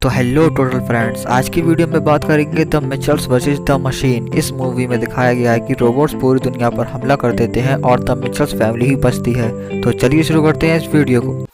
तो hello total friends, आज की वीडियो में बात करेंगे द मिचेल्स वर्सेस द मशीन। इस मूवी में दिखाया गया है कि रोबोट्स पूरी दुनिया पर हमला कर देते हैं और द मिचेल्स फैमिली ही बचती है। तो चलिए शुरू करते हैं इस वीडियो को।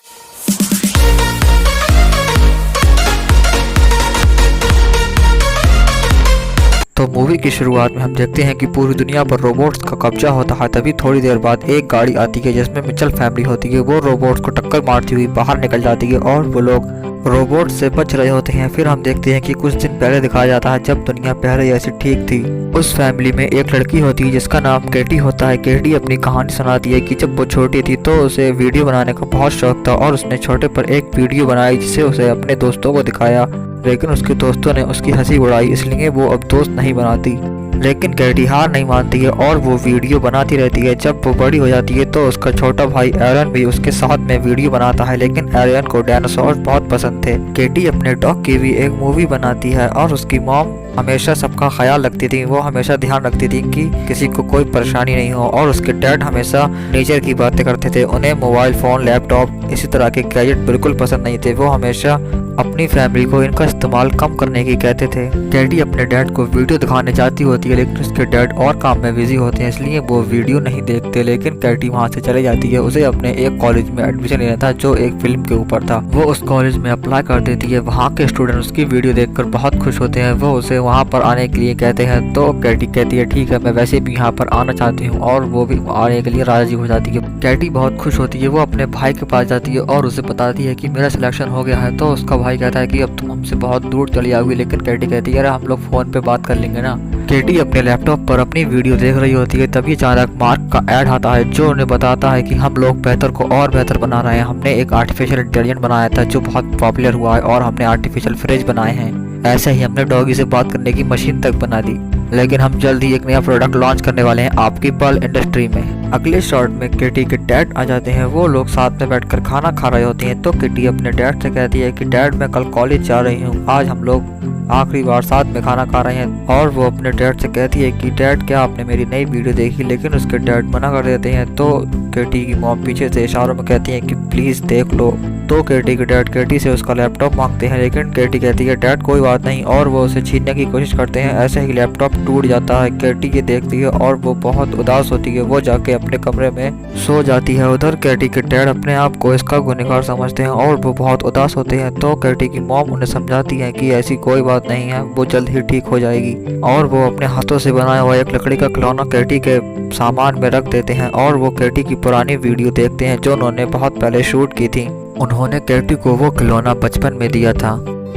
तो मूवी की शुरुआत में हम देखते हैं कि पूरी दुनिया पर रोबोट्स का कब्जा होता है। तभी थोड़ी देर बाद एक गाड़ी आती है जिसमें मिचेल फैमिली होती है। वो रोबोट्स को टक्कर मारती हुई बाहर निकल जाती है और वो लोग रोबोट से बच रहे होते हैं। फिर हम देखते हैं कि कुछ दिन पहले दिखाया जाता है जब दुनिया पहले जैसी ठीक थी। उस फैमिली में एक लड़की होती है जिसका नाम केटी होता है। केटी अपनी कहानी सुनाती है कि जब वो छोटी थी तो उसे वीडियो बनाने का बहुत शौक था और उसने छोटे पर एक वीडियो बनाई जिसे उसे अपने दोस्तों को दिखाया, लेकिन उसके दोस्तों ने उसकी हंसी उड़ाई, इसलिए वो अब दोस्त नहीं बनाती। लेकिन केटी हार नहीं मानती है और वो वीडियो बनाती रहती है। जब वो बड़ी हो जाती है तो उसका छोटा भाई एरन भी उसके साथ में वीडियो बनाता है, लेकिन एरन को डायनासोर बहुत पसंद थे। केटी अपने डॉग की भी एक मूवी बनाती है और उसकी मॉम हमेशा सबका ख्याल रखती थी। वो हमेशा ध्यान रखती थी कि किसी को कोई परेशानी नहीं हो। और उसके डैड हमेशा नेचर की बातें करते थे। उन्हें मोबाइल फोन, लैपटॉप, इसी तरह के गैजेट बिल्कुल पसंद नहीं थे। वो हमेशा अपनी फैमिली को इनका इस्तेमाल कम करने की कहते थे। केटी अपने डैड को वीडियो दिखाने जाती होती है, लेकिन उसके डैड और काम में बिजी होते हैं, इसलिए वो वीडियो नहीं देखते। लेकिन केटी वहाँ से चले जाती है। उसे अपने एक कॉलेज में एडमिशन लेना था जो एक फिल्म के ऊपर था। वो उस कॉलेज में अप्लाई कर देती है। वहाँ के स्टूडेंट उसकी वीडियो देखकर बहुत खुश होते हैं। वो उसे वहाँ पर आने के लिए कहते हैं तो केटी कहती है ठीक है, मैं वैसे भी यहाँ पर आना चाहती हूँ, और वो भी आने के लिए राजी हो जाती है। केटी बहुत खुश होती है। वो अपने भाई के पास जाती है और उसे बताती है कि मेरा सिलेक्शन हो गया है। तो उसका भाई कहता है कि अब तुम हमसे बहुत दूर चली आओगी, लेकिन केटी कहती है हम लोग फोन पे बात कर लेंगे ना। केटी अपने लैपटॉप पर अपनी वीडियो देख रही होती है, तभी अचानक मार्क का ऐड आता है जो उन्हें बताता है कि हम लोग बेहतर को और बेहतर बना रहे हैं। हमने एक आर्टिफिशियल इंटेलिजेंस बनाया था जो बहुत पॉपुलर हुआ है, और हमने आर्टिफिशियल फ्रिज बनाए हैं। ऐसे ही हमने डॉगी से बात करने की मशीन तक बना दी। लेकिन हम जल्द ही एक नया प्रोडक्ट लॉन्च करने वाले हैं आपकी बल इंडस्ट्री में। अगले शॉट में केटी के डैड आ जाते हैं। वो लोग साथ में बैठकर खाना खा रहे होते हैं। तो केटी अपने डैड से कहती है कि डैड मैं कल कॉलेज जा रही हूँ, आज हम लोग आखिरी बार साथ में खाना खा रहे हैं। और वो अपने डैड से कहती है कि डैड क्या आपने मेरी नई वीडियो देखी, लेकिन उसके डैड मना कर देते हैं। तो केटी की मॉम पीछे से इशारों में कहती है कि प्लीज देख लो। तो केटी के डैड केटी से उसका लैपटॉप मांगते हैं, लेकिन केटी कहती है डैड कोई बात नहीं, और वो उसे छीनने की कोशिश करते हैं। ऐसे ही लैपटॉप टूट जाता है। केटी ये देखती है और वो बहुत उदास होती है। वो जाके अपने कमरे में सो जाती है। उधर केटी के डैड अपने आप को इसका गुनहगार समझते हैं और वो बहुत उदास होते हैं। तो केटी की मॉम उन्हें समझाती है कि ऐसी कोई बात नहीं है, वो जल्द ही ठीक हो जाएगी। और वो अपने हाथों से बनाया हुआ एक लकड़ी का खिलौना केटी के सामान में रख देते हैं, और वो केटी की पुरानी वीडियो देखते हैं जो उन्होंने बहुत पहले शूट की थी। उन्होंने केटी को वो खिलौना बचपन में दिया था।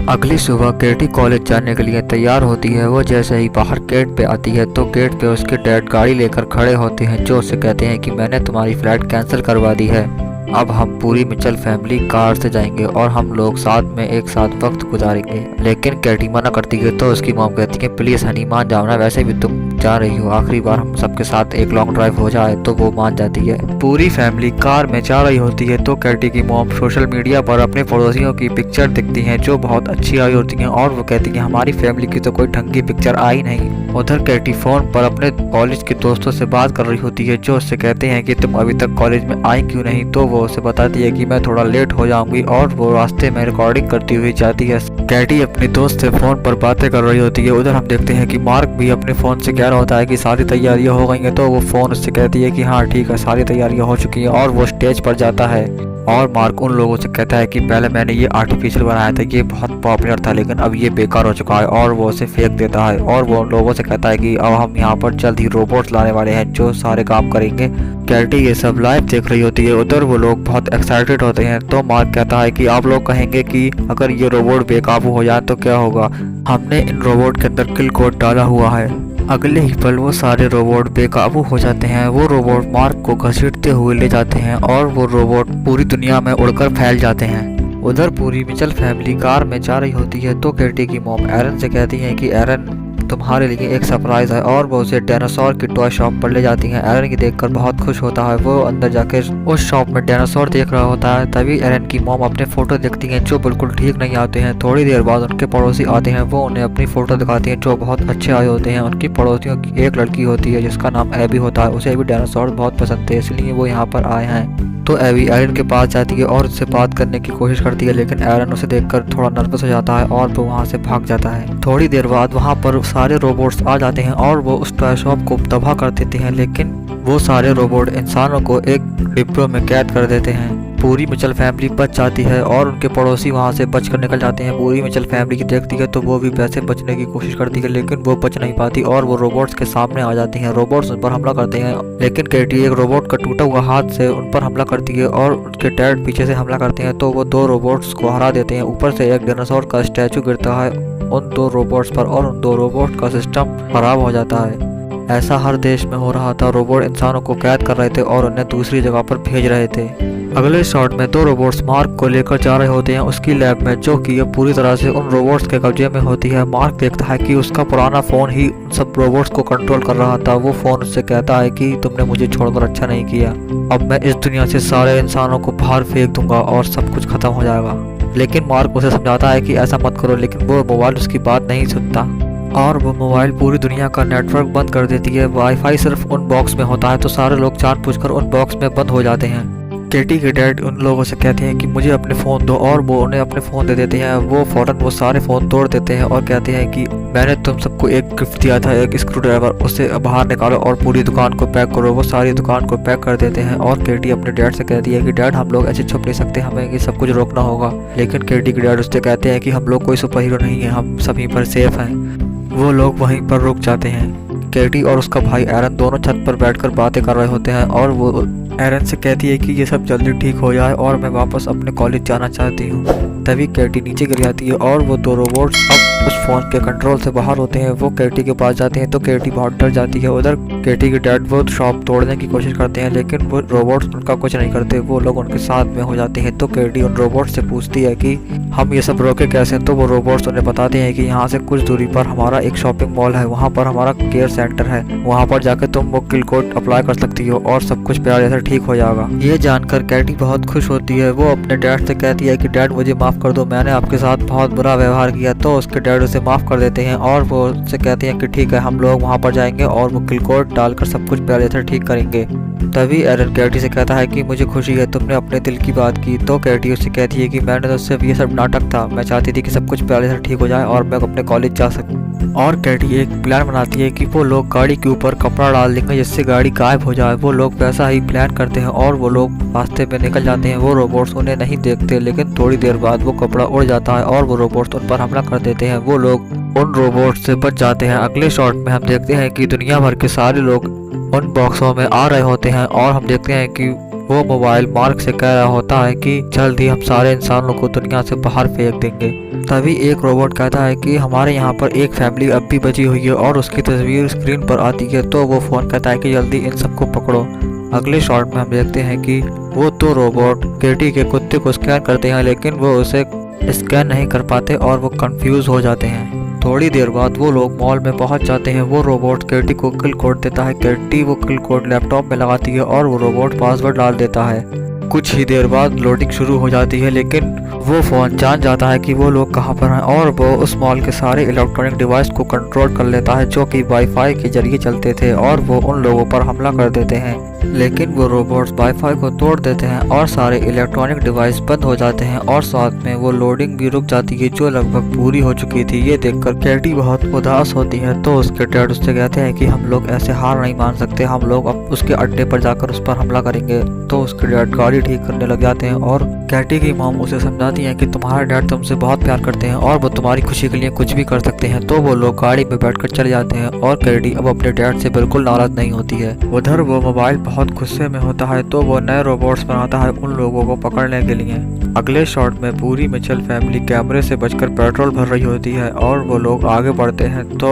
अगली सुबह केटी कॉलेज जाने के लिए तैयार होती है। वो जैसे ही बाहर गेट पे आती है तो गेट पे उसके डैड गाड़ी लेकर खड़े होते हैं, जो उसे कहते हैं कि मैंने तुम्हारी फ्लाइट कैंसिल करवा दी है। अब हम पूरी मिचेल फैमिली कार से जाएंगे और हम लोग साथ में एक साथ वक्त गुजारेंगे। लेकिन केटी मना करती है तो उसकी मॉम कहती है प्लीज हनी मान जाओ ना, वैसे भी तुम जा रही हो, आखिरी बार हम सबके साथ एक लॉन्ग ड्राइव हो जाए। तो वो मान जाती है। पूरी फैमिली कार में जा रही होती है तो केटी की मॉम सोशल मीडिया पर अपने पड़ोसियों की पिक्चर दिखती है जो बहुत अच्छी आई होती है, और वो कहती है हमारी फैमिली की तो कोई ढंग की पिक्चर आई नहीं। उधर केटी फोन पर अपने कॉलेज के दोस्तों से बात कर रही होती है जो उससे कहते हैं कि तुम अभी तक कॉलेज में आई क्यों नहीं। तो वो उसे बताती है कि मैं थोड़ा लेट हो जाऊंगी, और वो रास्ते में रिकॉर्डिंग करती हुई जाती है। केटी अपनी दोस्त से फोन पर बातें कर रही होती है। उधर हम देखते हैं कि मार्क भी अपने फोन से कह रहा होता है कि सारी तैयारियां हो गई हैं। तो वो फोन उससे कहती है कि हाँ ठीक है, सारी तैयारियां हो चुकी हैं, और वो स्टेज पर जाता है। और मार्क उन लोगों से कहता है कि पहले मैंने ये आर्टिफिशियल बनाया था, ये बहुत पॉपुलर था, लेकिन अब ये बेकार हो चुका है, और वो उसे फेंक देता है। और वो लोगों से कहता है कि अब हम यहाँ पर जल्द ही रोबोट्स लाने वाले हैं जो सारे काम करेंगे। केटी ये सब लाइव देख रही होती है। उधर वो लोग बहुत एक्साइटेड होते हैं। तो मार्क कहता है कि आप लोग कहेंगे कि अगर ये रोबोट बेकाबू हो जाए तो क्या होगा, हमने इन रोबोट के अंदर किल कोड डाला हुआ है। अगले ही पल वो सारे रोबोट बेकाबू हो जाते हैं। वो रोबोट मार्क को घसीटते हुए ले जाते हैं और वो रोबोट पूरी दुनिया में उड़कर फैल जाते हैं। उधर पूरी मिचेल फैमिली कार में जा रही होती है तो केटी की मॉम एरन से कहती है कि एरन तुम्हारे लिए एक सरप्राइज है, और वो उसे डायनासोर की टॉय शॉप पर ले जाती हैं। एरन की देखकर बहुत खुश होता है। वो अंदर जाकर उस शॉप में डायनासोर देख रहा होता है। तभी एरन की मॉम अपने फोटो देखती हैं जो बिल्कुल ठीक नहीं आते हैं। थोड़ी देर बाद उनके पड़ोसी आते हैं। वो उन्हें अपनी फोटो दिखाती हैं जो बहुत अच्छे आए होते हैं। उनकी पड़ोसियों की एक लड़की होती है जिसका नाम एबी होता है। उसे भी डायनासोर बहुत पसंद थे, इसलिए वो यहाँ पर आए हैं। तो एवी एरन के पास जाती है और उससे बात करने की कोशिश करती है, लेकिन एरन उसे देखकर थोड़ा नर्वस हो जाता है और वो वहाँ से भाग जाता है। थोड़ी देर बाद वहाँ पर सारे रोबोट्स आ जाते हैं और वो उस टॉय शॉप को तबाह कर देते हैं, लेकिन वो सारे रोबोट इंसानों को एक डिब्बों में कैद कर देते हैं। पूरी मिचेल फैमिली बच जाती है और उनके पड़ोसी वहाँ से बचकर निकल जाते हैं। पूरी मिचेल फैमिली की देखती है तो वो भी वैसे बचने की कोशिश करती है, लेकिन वो बच नहीं पाती और वो रोबोट्स के सामने आ जाती हैं। रोबोट्स उन पर हमला करते हैं, लेकिन केटी एक रोबोट का टूटा हुआ हाथ से उन पर हमला करती है और उनके डैड पीछे से हमला करते हैं, तो वो 2 रोबोट्स को हरा देते हैं। ऊपर से एक डायनासोर का स्टैचू गिरता है उन 2 रोबोट्स पर और उन 2 रोबोट का सिस्टम खराब हो जाता है। ऐसा हर देश में हो रहा था। रोबोट इंसानों को कैद कर रहे थे और उन्हें दूसरी जगह पर भेज रहे थे। अगले शॉट में 2 रोबोट्स मार्क को लेकर जा रहे होते हैं उसकी लैब में, जो कि अब पूरी तरह से उन रोबोट्स के कब्जे में होती है। मार्क देखता है कि उसका पुराना फोन ही उन सब रोबोट्स को कंट्रोल कर रहा था। वो फोन उससे कहता है कि तुमने मुझे छोड़कर अच्छा नहीं किया, अब मैं इस दुनिया से सारे इंसानों को बाहर फेंक दूंगा और सब कुछ खत्म हो जाएगा। लेकिन मार्क उसे समझाता है कि ऐसा मत करो, लेकिन वो मोबाइल उसकी बात नहीं सुनता और वो मोबाइल पूरी दुनिया का नेटवर्क बंद कर देती है। वाईफाई सिर्फ उन बॉक्स में होता है, तो सारे लोग जानबूझकर उन बॉक्स में बंद हो जाते हैं। केटी के डैड उन लोगों से कहते हैं कि मुझे अपने फ़ोन दो और वो उन्हें अपने फ़ोन दे देते हैं। वो फ़ौरन वो सारे फ़ोन तोड़ देते हैं और कहते हैं कि मैंने तुम सबको एक गिफ्ट दिया था, एक स्क्रू ड्राइवर, उसे बाहर निकालो और पूरी दुकान को पैक करो। वो सारी दुकान को पैक कर देते हैं और केटी अपने डैड से कहती है कि डैड हम लोग ऐसे छुप नहीं सकते, हमें ये सब कुछ रोकना होगा। लेकिन केटी के डैड उससे कहते हैं कि हम लोग कोई सुपर हीरो नहीं है, हम सभी पर सेफ हैं। वो लोग वहीं पर रुक जाते हैं। केटी और उसका भाई एरन दोनों छत पर बैठकर बातें कर रहे होते हैं और वो एरन से कहती है कि ये सब जल्दी ठीक हो जाए और मैं वापस अपने कॉलेज जाना चाहती हूँ। तभी केटी नीचे गिर जाती है और वो 2 रोबोट्स अब उस फोन के कंट्रोल से बाहर होते हैं। वो केटी के पास जाते हैं तो केटी बहुत डर जाती है। उधर केटी के डैड वो शॉप तोड़ने की कोशिश करते हैं, लेकिन वो रोबोट्स उनका कुछ नहीं करते, वो लोग उनके साथ में हो जाते हैं। तो केटी उन रोबोट्स से पूछती है कि हम ये सब रोके कैसे, तो वो रोबोट्स उन्हें बताते हैं कि यहाँ से कुछ दूरी पर हमारा एक शॉपिंग मॉल है, वहाँ पर हमारा केयर सेंटर है, वहाँ पर जाकर तुम वो किल कोड अप्लाई कर सकती हो और सब कुछ प्यार जैसा ठीक हो जाएगा। ये जानकर केटी बहुत खुश होती है। वो अपने डैड से कहती है कि डैड मुझे माफ़ कर दो, मैंने आपके साथ बहुत बुरा व्यवहार किया। तो उसके डैड उसे माफ़ कर देते हैं और वो उससे कहते हैं कि ठीक है, हम लोग वहाँ पर जाएंगे और वो किल कोड डालकर सब कुछ प्यार जैसा ठीक करेंगे। तभी एरन केटी से कहता है कि मुझे खुशी है तुमने अपने दिल की बात की। तो केटी उससे कहती है कि मैंने तो सिर्फ ये सब नाटक था, मैं चाहती थी कि सब कुछ प्यार जैसा ठीक हो जाए और मैं अपने कॉलेज जा सकूँ। और केटी एक प्लान बनाती है कि वो लोग गाड़ी के ऊपर कपड़ा डाल देंगे जिससे गाड़ी गायब हो जाए। वो लोग वैसा ही प्लान करते हैं और वो लोग रास्ते पे निकल जाते हैं। वो रोबोट्स उन्हें नहीं देखते, लेकिन थोड़ी देर बाद वो कपड़ा उड़ जाता है और वो रोबोट्स उन पर हमला कर देते हैं। वो लोग उन रोबोट्स से बच जाते हैं। अगले शॉट में हम देखते हैं कि दुनिया भर के सारे लोग उन बॉक्सों में आ रहे होते हैं और हम देखते हैं कि वो मोबाइल मार्क से कह रहा होता है कि जल्द ही हम सारे इंसानों को दुनिया से बाहर फेंक देंगे। तभी एक रोबोट कहता है कि हमारे यहाँ पर एक फैमिली अब भी बची हुई है और उसकी तस्वीर स्क्रीन पर आती है। तो वो फ़ोन कहता है कि जल्दी इन सबको पकड़ो। अगले शॉट में हम देखते हैं कि वो 2 रोबोट केटी के कुत्ते को स्कैन करते हैं, लेकिन वो उसे स्कैन नहीं कर पाते और वो कंफ्यूज हो जाते हैं। थोड़ी देर बाद वो लोग मॉल में पहुंच जाते हैं। वो रोबोट केटी को किल कोड देता है। केटी वो किल कोड लैपटॉप में लगाती है और वो रोबोट पासवर्ड डाल देता है। कुछ ही देर बाद लोडिंग शुरू हो जाती है, लेकिन वो फ़ोन जान जाता है कि वो लोग कहाँ पर हैं और वो उस मॉल के सारे इलेक्ट्रॉनिक डिवाइस को कंट्रोल कर लेता है जो कि वाईफाई के जरिए चलते थे और वो उन लोगों पर हमला कर देते हैं। लेकिन वो रोबोट्स वाईफाई को तोड़ देते हैं और सारे इलेक्ट्रॉनिक डिवाइस बंद हो जाते हैं और साथ में वो लोडिंग भी रुक जाती है जो लगभग पूरी हो चुकी थी। ये देखकर केटी बहुत उदास होती है। तो उसके डैड उससे कहते हैं कि हम लोग ऐसे हार नहीं मान सकते, हम लोग अब उसके अड्डे पर जाकर उस पर हमला करेंगे। तो उसके डैड गाड़ी ठीक करने लग जाते हैं और केटी की मॉम उसे समझाती है कि तुम्हारा डैड तुमसे बहुत प्यार करते हैं और वो तुम्हारी खुशी के लिए कुछ भी कर सकते हैं। तो वो लोग गाड़ी में बैठकर चले जाते हैं और केटी अब अपने डैड से बिल्कुल नाराज नहीं होती है। उधर वो मोबाइल बहुत गुस्से में होता है, तो वो नए रोबोट्स बनाता है उन लोगों को पकड़ने के लिए। अगले शॉट में पूरी मिचेल फैमिली कैमरे से बचकर पेट्रोल भर रही होती है और वो लोग आगे बढ़ते हैं। तो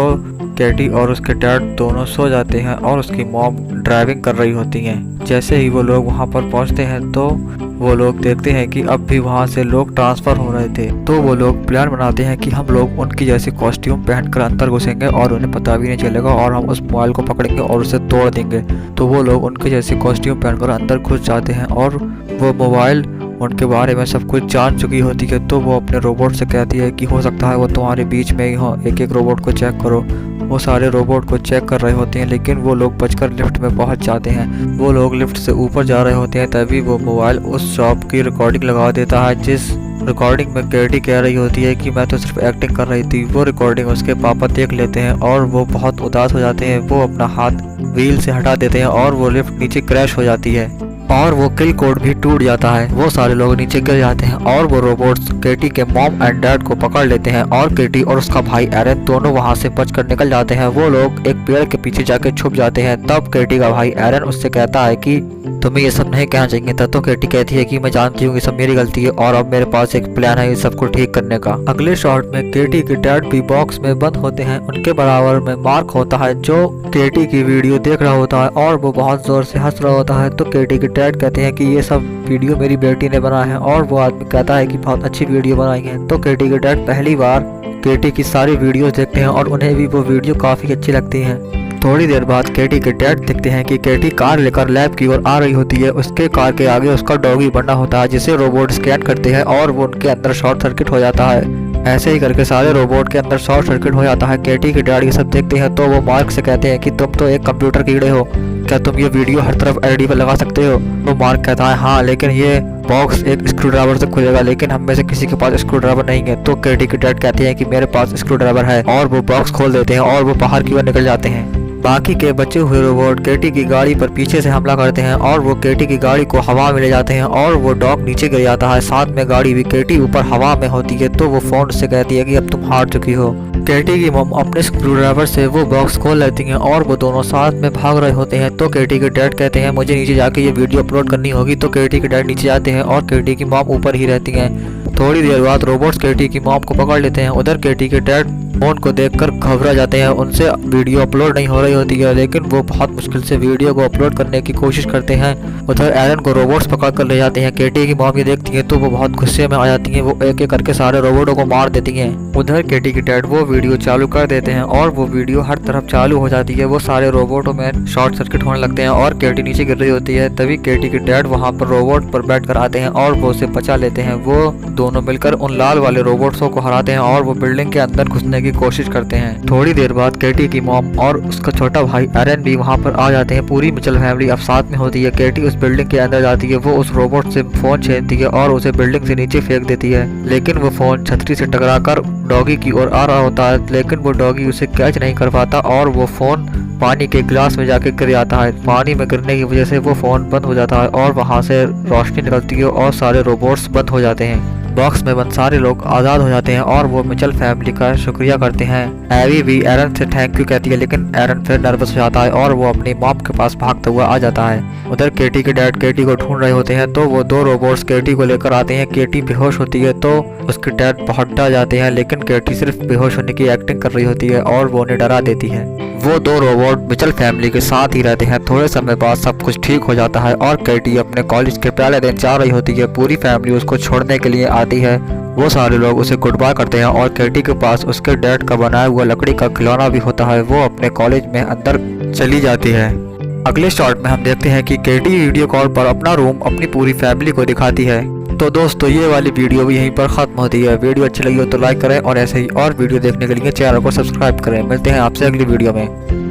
केटी और उसके डैड दोनों सो जाते हैं और उसकी मॉम ड्राइविंग कर रही होती हैं। जैसे ही वो लोग वहां पर पहुंचते हैं तो वो लोग देखते हैं कि अब भी वहां से लोग ट्रांसफर हो रहे थे। तो वो लोग प्लान बनाते हैं कि हम लोग उनकी जैसी कॉस्ट्यूम पहनकर अंदर घुसेंगे और उन्हें पता भी नहीं चलेगा और हम उस मोबाइल को पकड़ेंगे और उसे तोड़ देंगे। तो वो लोग उनके जैसी कॉस्ट्यूम पहनकर अंदर घुस जाते हैं और वो मोबाइल उनके बारे में सब कुछ जान चुकी होती है। तो वो अपने रोबोट से कहती है कि हो सकता है वो तुम्हारे बीच में ही हो, एक एक रोबोट को चेक करो। वो सारे रोबोट को चेक कर रहे होते हैं, लेकिन वो लोग बचकर लिफ्ट में पहुंच जाते हैं। वो लोग लिफ्ट से ऊपर जा रहे होते हैं, तभी वो मोबाइल उस शॉप की रिकॉर्डिंग लगा देता है, जिस रिकॉर्डिंग में कैटी कह रही होती है कि मैं तो सिर्फ एक्टिंग कर रही थी। वो रिकॉर्डिंग उसके पापा देख लेते हैं और वो बहुत उदास हो जाते हैं। वो अपना हाथ व्हील से हटा देते हैं और वो लिफ्ट नीचे क्रैश हो जाती है और वो किल कोड भी टूट जाता है। वो सारे लोग नीचे गिर जाते हैं और वो रोबोट्स केटी के मॉम एंड डैड को पकड़ लेते हैं और केटी और उसका भाई एरन दोनों वहां से बचकर निकल जाते हैं। वो लोग एक पेड़ के पीछे जाके छुप जाते हैं। तब केटी का भाई एरन उससे कहता है कि तुम्हें ये सब नहीं कहना चाहिए था। तो केटी कहती है कि मैं जानती हूँ ये सब मेरी गलती है और अब मेरे पास एक प्लान है इस सबको ठीक करने का। अगले शॉट में केटी के डैड भी बॉक्स में बंद होते हैं। उनके बराबर में मार्क होता है जो केटी की वीडियो देख रहा होता है और वो बहुत जोर से हंस रहा होता है। तो केटी के डैड कहते हैं कि ये सब वीडियो मेरी बेटी ने बनाया है और वो आदमी कहता है कि बहुत अच्छी वीडियो बनाई है। तो केटी के डैड पहली बार केटी की सारी वीडियोस देखते हैं और उन्हें भी वो वीडियो काफी अच्छी लगती है। थोड़ी देर बाद केटी के डैड देखते हैं कि केटी कार लेकर लैब की ओर आ रही होती है। उसके कार के आगे उसका डॉगी बना होता है, जिसे रोबोट स्कैन करते हैं और वो उनके अंदर शॉर्ट सर्किट हो जाता है। ऐसे ही करके सारे रोबोट के अंदर शॉर्ट सर्किट हो जाता है। केटी के डैड ये सब देखते हैं तो वो मार्क से कहते हैं कि तुम तो एक कंप्यूटर कीड़े हो, क्या तुम ये वीडियो हर तरफ एलईडी पर लगा सकते हो? तो मार्क कहता है हाँ, लेकिन ये बॉक्स एक स्क्रू ड्राइवर से खुलेगा, लेकिन हम में से किसी के पास स्क्रू ड्राइवर नहीं है। तो केटी के डैड कहते हैं कि मेरे पास स्क्रू ड्राइवर है और वो बॉक्स खोल देते हैं और वो बाहर की ओर निकल जाते हैं। बाकी के बचे हुए रोबोट केटी की गाड़ी पर पीछे से हमला करते हैं और वो केटी की गाड़ी को हवा में ले जाते हैं और वो डॉग नीचे गिर जाता है। साथ में गाड़ी भी केटी ऊपर हवा में होती है। तो वो फोन से कहती है कि अब तुम हार चुकी हो। केटी की मॉम अपने स्क्रू ड्राइवर से वो बॉक्स खोल लेती हैं और वो दोनों साथ में भाग रहे होते हैं। तो केटी के डैड कहते हैं मुझे नीचे जाके ये वीडियो अपलोड करनी होगी। तो केटी के डैड नीचे जाते हैं और केटी की मॉम ऊपर ही रहती हैं। थोड़ी देर बाद रोबोट्स केटी की मॉम को पकड़ लेते हैं। उधर केटी के डैड फोन को देखकर घबरा जाते हैं। उनसे वीडियो अपलोड नहीं हो रही होती है, लेकिन वो बहुत मुश्किल से वीडियो को अपलोड करने की कोशिश करते हैं। उधर एरन को रोबोट्स पकड़ कर ले जाते हैं। केटी की मॉम ये देखती है तो वो बहुत गुस्से में आ जाती हैं। वो एक एक करके सारे रोबोटों को मार देती हैं। उधर केटी के डैड वो वीडियो चालू कर देते हैं और वो वीडियो हर तरफ चालू हो जाती है। वो सारे रोबोटों में शॉर्ट सर्किट होने लगते हैं और केटी नीचे गिर रही होती है। तभी केटी के डैड वहाँ पर रोबोट पर बैठ कर आते हैं और वो उसे बचा लेते हैं। वो दोनों मिलकर उन लाल वाले रोबोट्सों को हराते हैं और वो बिल्डिंग के अंदर घुसने की कोशिश करते हैं। थोड़ी देर बाद केटी की मॉम और उसका छोटा भाई एरन भी वहाँ पर आ जाते हैं। पूरी मिचेल फैमिली अब साथ में होती है। केटी उस बिल्डिंग के अंदर जाती है। वो उस रोबोट से फोन छीनती है और उसे बिल्डिंग से नीचे फेंक देती है, लेकिन वो फोन छतरी से टकराकर डॉगी की ओर आ रहा होता है, लेकिन वो डॉगी उसे कैच नहीं कर पाता और वो फोन पानी के गिलास में जाके गिर जाता है। पानी में गिरने की वजह से वो फोन बंद हो जाता है और वहाँ से रोशनी निकलती है और सारे रोबोट्स बंद हो जाते हैं। बॉक्स में बंद सारे लोग आज़ाद हो जाते हैं और वो मिचेल फैमिली का शुक्रिया करते हैं। एवी भी एरन से थैंक यू कहती है, लेकिन एरन फिर नर्वस हो जाता है और वो अपनी मॉम के पास भागता हुआ आ जाता है। उधर केटी के डैड केटी को ढूंढ रहे होते हैं तो वो दो रोबोट्स केटी को लेकर आते हैं। केटी बेहोश होती है तो उसके डैड बहुत डर जाते हैं, लेकिन केटी सिर्फ बेहोश होने की एक्टिंग कर रही होती है और वो उन्हें डरा देती है। वो दो रोबोट मिचेल फैमिली के साथ ही रहते हैं। थोड़े समय बाद सब कुछ ठीक हो जाता है और केटी अपने कॉलेज के पहले दिन जा रही होती है। पूरी फैमिली उसको छोड़ने के लिए आती है। वो सारे लोग उसे गुड बाय करते हैं और केटी के पास उसके डैड का बनाया हुआ लकड़ी का खिलौना भी होता है। वो अपने कॉलेज में अंदर चली जाती है। अगले शॉट में हम देखते हैं कि केटी वीडियो कॉल पर अपना रूम अपनी पूरी फैमिली को दिखाती है। तो दोस्तों ये वाली वीडियो भी यहीं पर खत्म होती है। वीडियो अच्छी लगी हो तो लाइक करें और ऐसे ही और वीडियो देखने के लिए चैनल को सब्सक्राइब करें। मिलते हैं आपसे अगली वीडियो में।